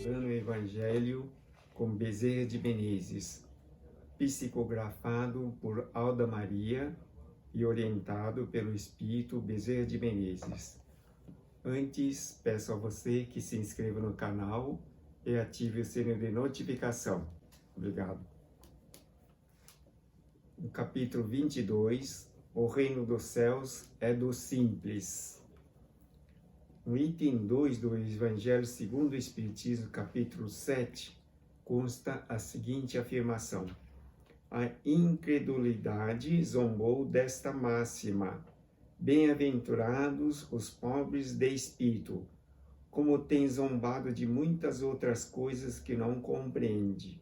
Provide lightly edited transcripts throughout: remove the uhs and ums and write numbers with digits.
Estudando o Evangelho com Bezerra de Menezes, psicografado por Alda Maria e orientado pelo Espírito Bezerra de Menezes. Antes, peço a você que se inscreva no canal e ative o sininho de notificação. Obrigado. No capítulo 22, o reino dos céus é dos simples. No item 2 do Evangelho segundo o Espiritismo, capítulo 7, consta a seguinte afirmação: a incredulidade zombou desta máxima: bem-aventurados os pobres de espírito, como tem zombado de muitas outras coisas que não compreende.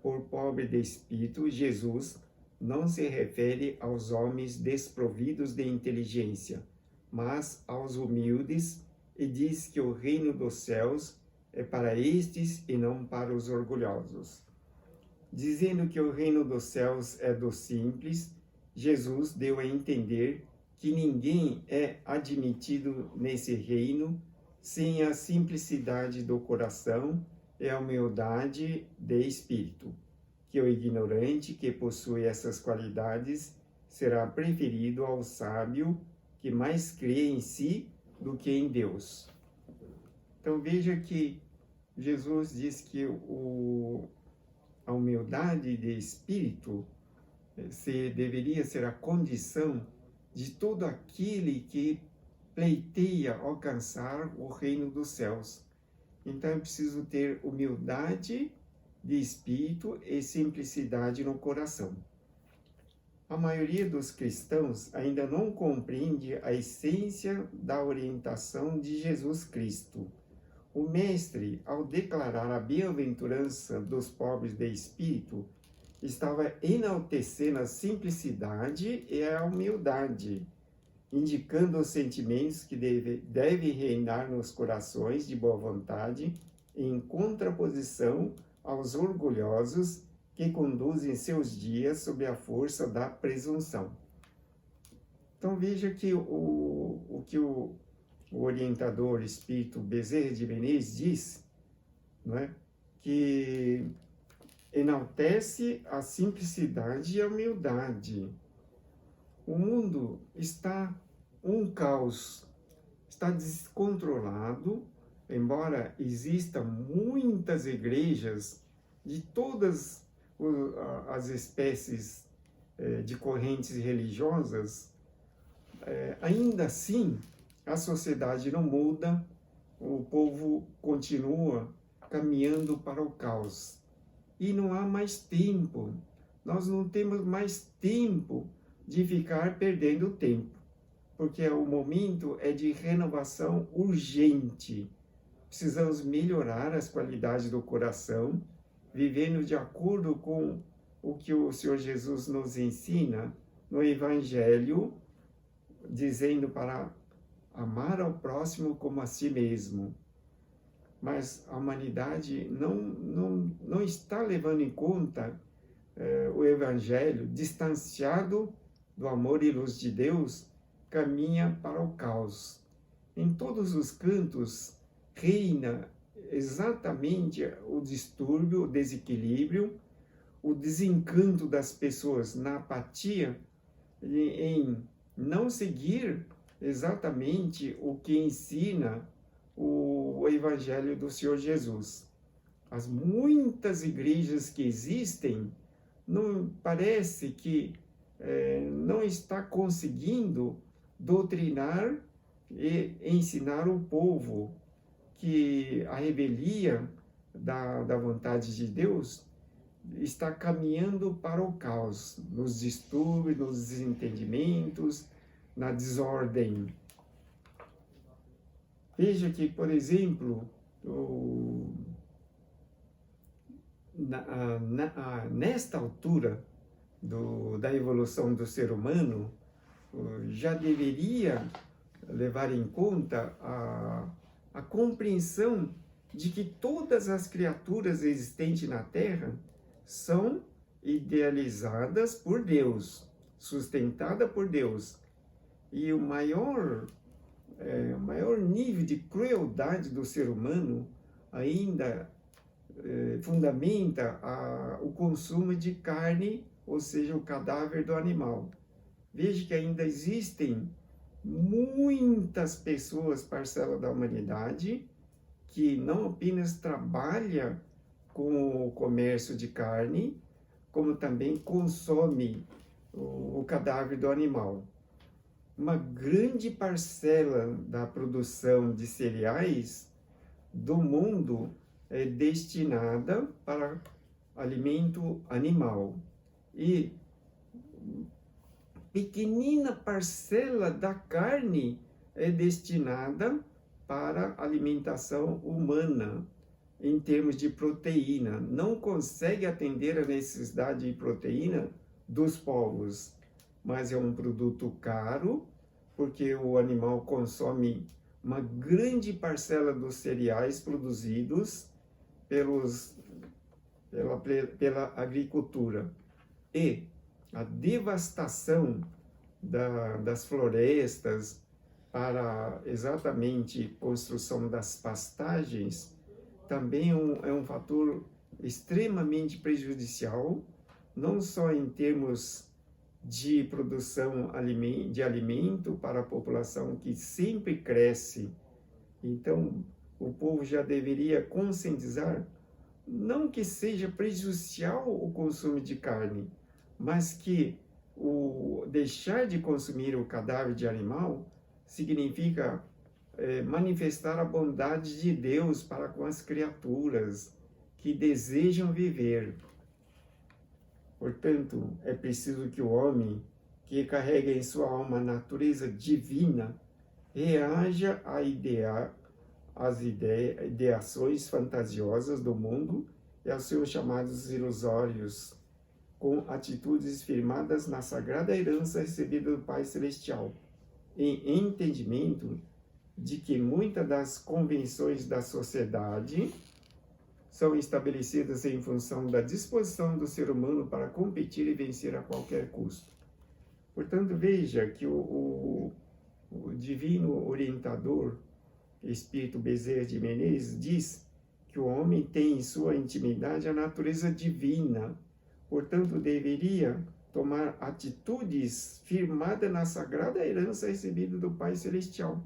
Por pobre de espírito, Jesus não se refere aos homens desprovidos de inteligência, mas aos humildes, e diz que o reino dos céus é para estes e não para os orgulhosos. Dizendo que o reino dos céus é dos simples, Jesus deu a entender que ninguém é admitido nesse reino sem a simplicidade do coração e a humildade de espírito, que o ignorante que possui essas qualidades será preferido ao sábio que mais crê em si do que em Deus. Então veja que Jesus diz que a humildade de espírito deveria ser a condição de todo aquele que pleiteia alcançar o reino dos céus. Então é preciso ter humildade de espírito e simplicidade no coração. A maioria dos cristãos ainda não compreende a essência da orientação de Jesus Cristo. O Mestre, ao declarar a bem-aventurança dos pobres de espírito, estava enaltecendo a simplicidade e a humildade, indicando os sentimentos que devem reinar nos corações de boa vontade, em contraposição aos orgulhosos que conduzem seus dias sob a força da presunção. Então veja que o orientador espírito Bezerra de Menezes diz, não é? Que enaltece a simplicidade e a humildade. O mundo está um caos, está descontrolado, embora existam muitas igrejas de todas as espécies de correntes religiosas, ainda assim a sociedade não muda, o povo continua caminhando para o caos. E não há mais tempo, nós não temos mais tempo de ficar perdendo tempo, porque o momento é de renovação urgente. Precisamos melhorar as qualidades do coração, vivendo de acordo com o que o Senhor Jesus nos ensina no Evangelho, dizendo para amar ao próximo como a si mesmo. Mas a humanidade não está levando em conta o Evangelho, distanciado do amor e luz de Deus, caminha para o caos. Em todos os cantos reina exatamente o distúrbio, o desequilíbrio, o desencanto das pessoas na apatia, em não seguir exatamente o que ensina o Evangelho do Senhor Jesus. As muitas igrejas que existem, não parece que não está conseguindo doutrinar e ensinar o povo que a revelia da vontade de Deus está caminhando para o caos, nos distúrbios, nos desentendimentos, na desordem. Veja que, por exemplo, nesta altura da evolução do ser humano, já deveria levar em conta a compreensão de que todas as criaturas existentes na Terra são idealizadas por Deus, sustentadas por Deus. E o maior nível de crueldade do ser humano ainda fundamenta o consumo de carne, ou seja, o cadáver do animal. Veja que ainda existem muitas pessoas, parcela da humanidade, que não apenas trabalha com o comércio de carne, como também consome o cadáver do animal. Uma grande parcela da produção de cereais do mundo é destinada para alimento animal. E pequenina parcela da carne é destinada para alimentação humana, em termos de proteína. Não consegue atender a necessidade de proteína dos povos, mas é um produto caro, porque o animal consome uma grande parcela dos cereais produzidos pela agricultura. E a devastação das florestas para exatamente construção das pastagens também é um fator extremamente prejudicial, não só em termos de produção de alimento para a população que sempre cresce. Então, o povo já deveria conscientizar, não que seja prejudicial o consumo de carne, mas que o deixar de consumir o cadáver de animal significa manifestar a bondade de Deus para com as criaturas que desejam viver. Portanto, é preciso que o homem, que carrega em sua alma a natureza divina, reaja às ideações fantasiosas do mundo e aos seus chamados ilusórios, com atitudes firmadas na sagrada herança recebida do Pai Celestial, em entendimento de que muitas das convenções da sociedade são estabelecidas em função da disposição do ser humano para competir e vencer a qualquer custo. Portanto, veja que o divino orientador, Espírito Bezerra de Menezes, diz que o homem tem em sua intimidade a natureza divina, portanto, deveria tomar atitudes firmadas na sagrada herança recebida do Pai Celestial.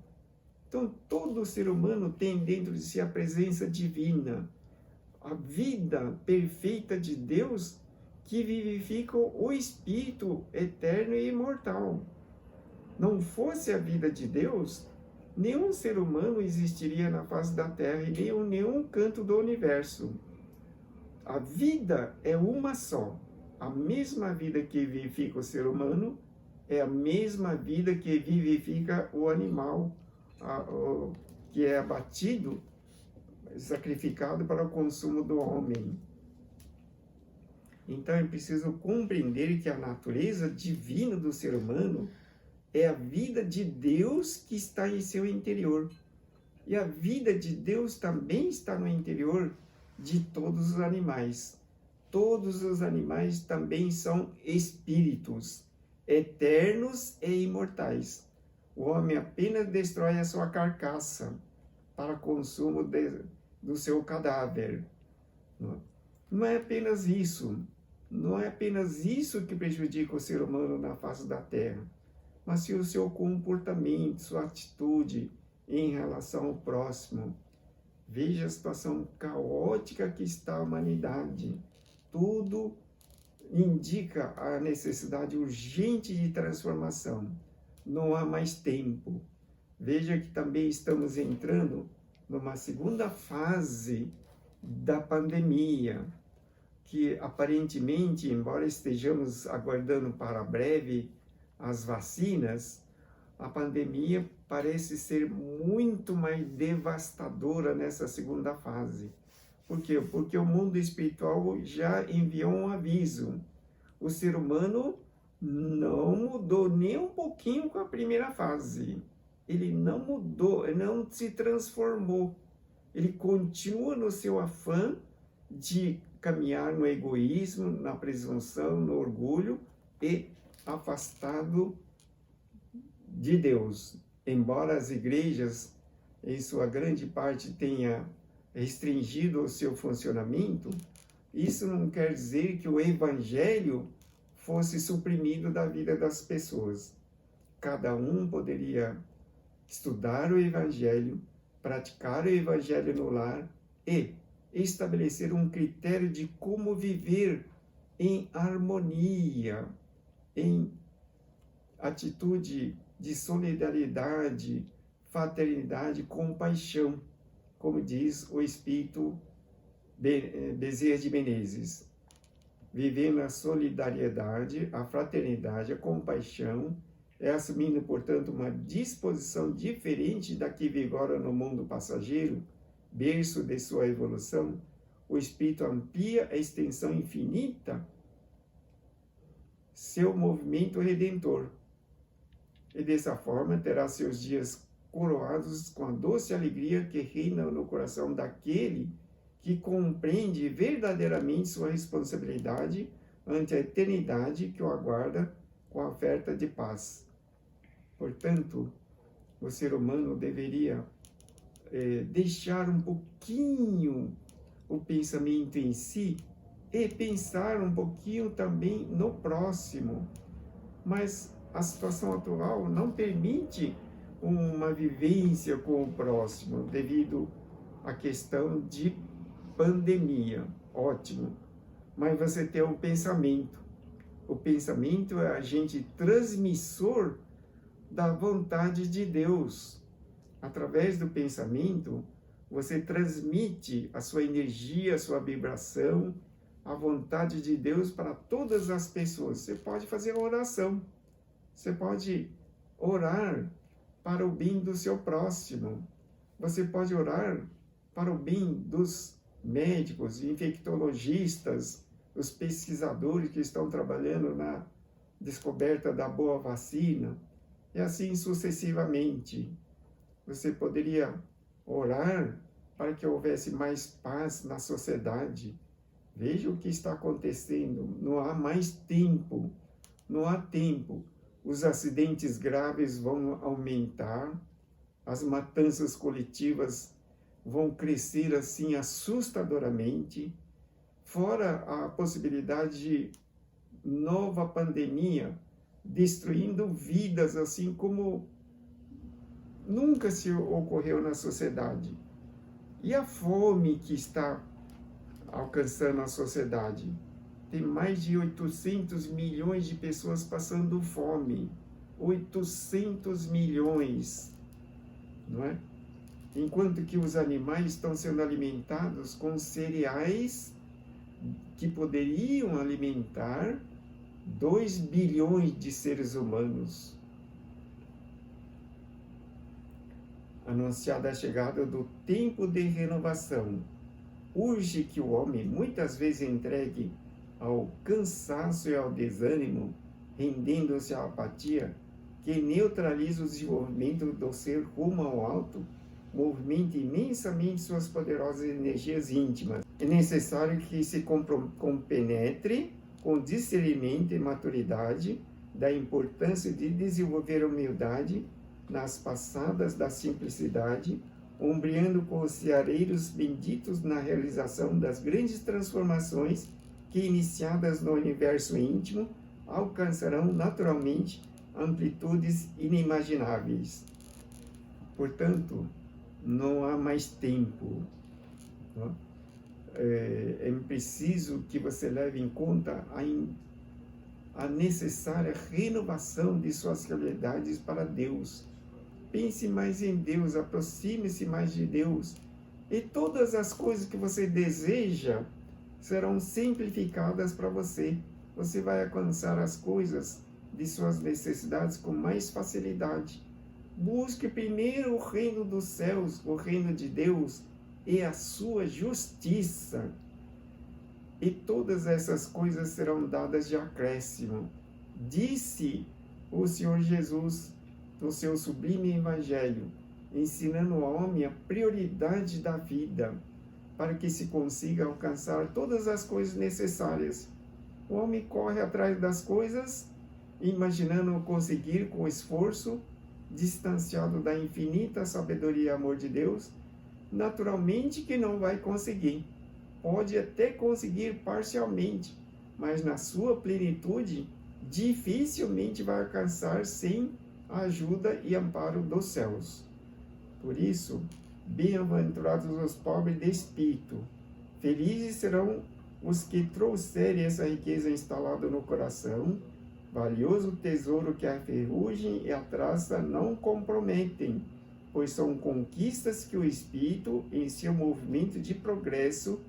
Então, todo ser humano tem dentro de si a presença divina, a vida perfeita de Deus que vivifica o Espírito eterno e imortal. Não fosse a vida de Deus, nenhum ser humano existiria na face da Terra e nenhum canto do universo. A vida é uma só. A mesma vida que vivifica o ser humano é a mesma vida que vivifica o animal, que é abatido, sacrificado para o consumo do homem. Então é preciso compreender que a natureza divina do ser humano é a vida de Deus que está em seu interior. E a vida de Deus também está no interior de todos os animais. Todos os animais também são espíritos, eternos e imortais. O homem apenas destrói a sua carcaça para consumo do seu cadáver. Não é apenas isso. Não é apenas isso que prejudica o ser humano na face da Terra, mas sim o seu comportamento, sua atitude em relação ao próximo. Veja a situação caótica que está a humanidade. Tudo indica a necessidade urgente de transformação. Não há mais tempo. Veja que também estamos entrando numa segunda fase da pandemia, que aparentemente, embora estejamos aguardando para breve as vacinas, a pandemia parece ser muito mais devastadora nessa segunda fase. Por quê? Porque o mundo espiritual já enviou um aviso. O ser humano não mudou nem um pouquinho com a primeira fase. Ele não mudou, ele não se transformou. Ele continua no seu afã de caminhar no egoísmo, na presunção, no orgulho e afastado de Deus. Embora as igrejas, em sua grande parte, tenha restringido ao seu funcionamento, isso não quer dizer que o Evangelho fosse suprimido da vida das pessoas. Cada um poderia estudar o Evangelho, praticar o Evangelho no lar e estabelecer um critério de como viver em harmonia, em atitude de solidariedade, fraternidade, compaixão, como diz o Espírito Bezerra de Menezes. Vivendo a solidariedade, a fraternidade, a compaixão, assumindo, portanto, uma disposição diferente da que vigora no mundo passageiro, berço de sua evolução, o Espírito amplia a extensão infinita seu movimento redentor. E dessa forma terá seus dias coroados com a doce alegria que reina no coração daquele que compreende verdadeiramente sua responsabilidade ante a eternidade que o aguarda com a oferta de paz. Portanto, o ser humano deveria deixar um pouquinho o pensamento em si e pensar um pouquinho também no próximo. Mas a situação atual não permite uma vivência com o próximo devido à questão de pandemia. Ótimo. Mas você tem o pensamento. O pensamento é agente transmissor da vontade de Deus. Através do pensamento, você transmite a sua energia, a sua vibração, a vontade de Deus para todas as pessoas. Você pode fazer oração. Você pode orar para o bem do seu próximo. Você pode orar para o bem dos médicos, infectologistas, os pesquisadores que estão trabalhando na descoberta da boa vacina, e assim sucessivamente. Você poderia orar para que houvesse mais paz na sociedade. Veja o que está acontecendo. Não há mais tempo. Não há tempo. Os acidentes graves vão aumentar. As matanças coletivas vão crescer assim assustadoramente. Fora a possibilidade de nova pandemia, destruindo vidas assim como nunca se ocorreu na sociedade. E a fome que está alcançando a sociedade? Tem mais de 800 milhões de pessoas passando fome. 800 milhões, não é? Enquanto que os animais estão sendo alimentados com cereais que poderiam alimentar 2 bilhões de seres humanos. Anunciada a chegada do tempo de renovação, urge que o homem, muitas vezes entregue ao cansaço e ao desânimo, rendendo-se à apatia, que neutraliza o desenvolvimento do ser rumo ao alto, movimente imensamente suas poderosas energias íntimas. É necessário que se compenetre com discernimento e maturidade da importância de desenvolver a humildade nas passadas da simplicidade, ombreando com os ceareiros benditos na realização das grandes transformações que, iniciadas no universo íntimo, alcançarão naturalmente amplitudes inimagináveis. Portanto, não há mais tempo. Não? É preciso que você leve em conta a necessária renovação de suas realidades para Deus. Pense mais em Deus, aproxime-se mais de Deus, e todas as coisas que você deseja serão simplificadas para você. Você vai alcançar as coisas de suas necessidades com mais facilidade. Busque primeiro o reino dos céus, o reino de Deus e a sua justiça. E todas essas coisas serão dadas de acréscimo. Disse o Senhor Jesus no seu sublime evangelho, ensinando ao homem a prioridade da vida, para que se consiga alcançar todas as coisas necessárias. O homem corre atrás das coisas, imaginando conseguir com esforço, distanciado da infinita sabedoria e amor de Deus, Naturalmente que não vai conseguir. Pode até conseguir parcialmente, mas na sua plenitude, dificilmente vai alcançar sem a ajuda e amparo dos céus. Por isso, bem-aventurados os pobres de espírito, felizes serão os que trouxerem essa riqueza instalada no coração, valioso tesouro que a ferrugem e a traça não comprometem, pois são conquistas que o espírito, em seu movimento de progresso,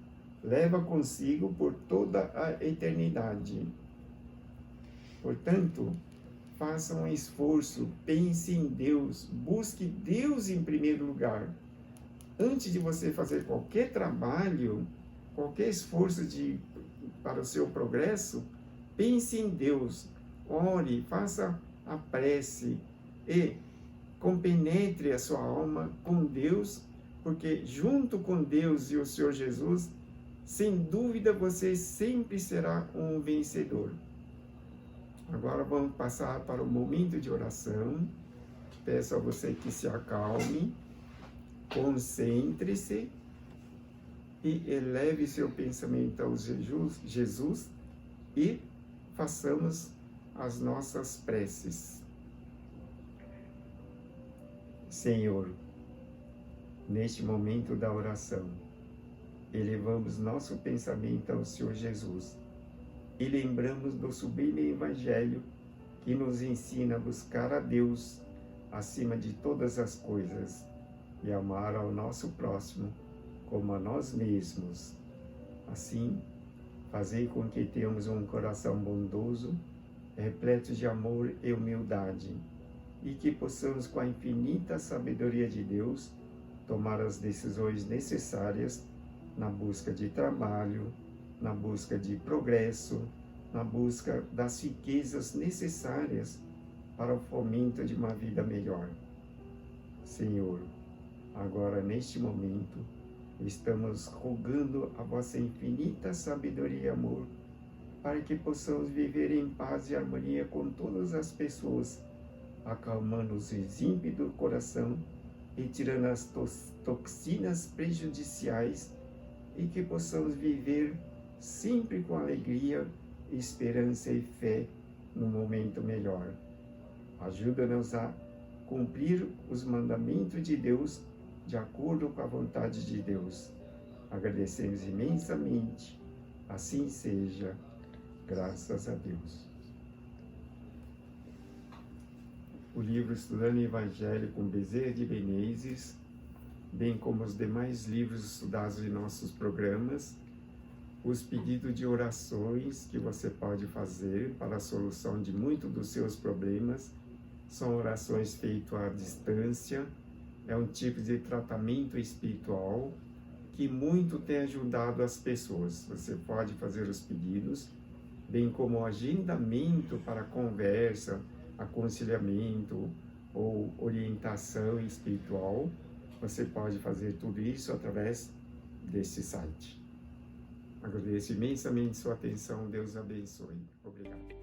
leva consigo por toda a eternidade. Portanto, faça um esforço, pense em Deus, busque Deus em primeiro lugar. Antes de você fazer qualquer trabalho, qualquer esforço para o seu progresso, pense em Deus, ore, faça a prece e compenetre a sua alma com Deus, porque junto com Deus e o Senhor Jesus, sem dúvida você sempre será um vencedor. Agora vamos passar para o momento de oração. Peço a você que se acalme, concentre-se e eleve seu pensamento ao Jesus e façamos as nossas preces. Senhor, neste momento da oração, elevamos nosso pensamento ao Senhor Jesus e lembramos do sublime Evangelho que nos ensina a buscar a Deus acima de todas as coisas e amar ao nosso próximo como a nós mesmos. Assim, fazei com que tenhamos um coração bondoso, repleto de amor e humildade, e que possamos, com a infinita sabedoria de Deus, tomar as decisões necessárias na busca de trabalho, na busca de progresso, na busca das riquezas necessárias para o fomento de uma vida melhor. Senhor, agora neste momento, estamos rogando a vossa infinita sabedoria e amor para que possamos viver em paz e harmonia com todas as pessoas, acalmando os ímpetos do coração e tirando as toxinas prejudiciais, e que possamos viver sempre com alegria, esperança e fé no momento melhor. Ajuda-nos a cumprir os mandamentos de Deus de acordo com a vontade de Deus. Agradecemos imensamente. Assim seja. Graças a Deus. O livro Estudando o Evangelho com Bezerra de Menezes, bem como os demais livros estudados em nossos programas, os pedidos de orações que você pode fazer para a solução de muitos dos seus problemas, são orações feitas à distância, é um tipo de tratamento espiritual que muito tem ajudado as pessoas. Você pode fazer os pedidos, bem como o agendamento para conversa, aconselhamento ou orientação espiritual. Você pode fazer tudo isso através desse site. Agradeço imensamente sua atenção. Deus abençoe. Obrigado.